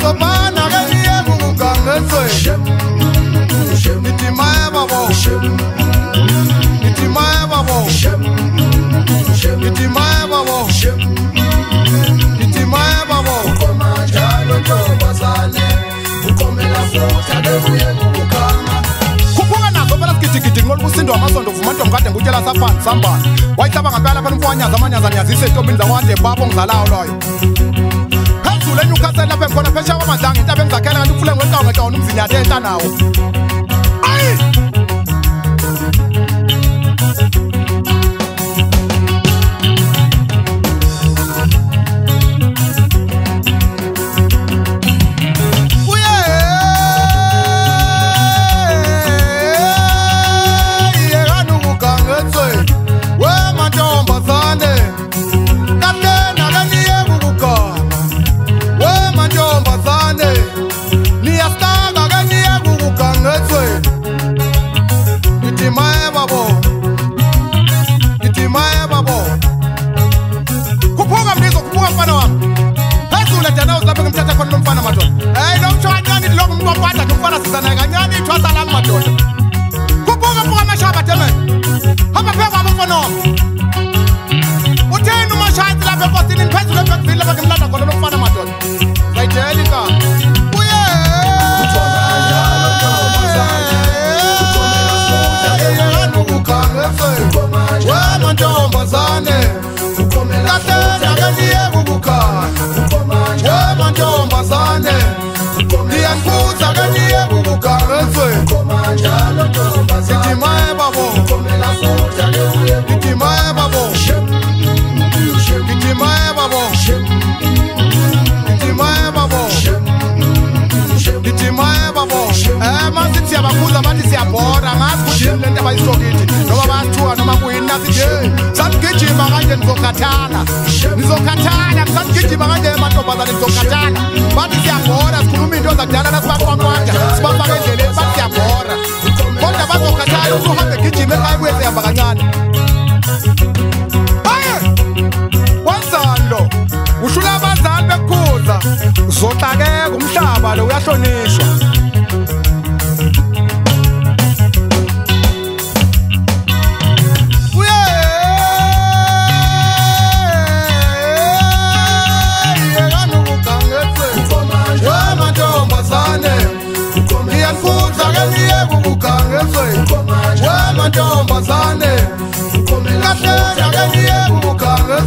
sobana ke niye kugangetswe itima babo itima babo itima babo itima babo komajalo ntombazane ukomela futhi akebuye kuganga kuphuka nazo phela sigidi ngolusindo amasondo vuma ntomkade ngutshela saphani sambani wayihlaba ngempela phela umfwanyaza amanyaza niyazise etobini zakwande babo ngizalayo loyo phezulu eNewcastle lapha khona phesha kwamadlanga intabe engizakhela kanti ufule ngweqawungeqawuni umzinyathe entanawo ayi abakuza bathi siyabhora ngazi ukuthi lento abayisokithi noma bathuka noma kuyini nasithi sanigijima kanje nizokhathala ngisangijima kanje emantombazane nizokhathala bathi siyabhora sikhuluma into zakudala nasibaqwaqwaja sibafaka endleleni bathi siyabhora kodwa bazokhathala usuhambe gijima ekhaya buye sehamba kancane wenzani lo ushula abazali bekukhuza uzoxakeka umhlaba lo uyahlonishwa Ntombazane ukomela futhi akebuye kuganga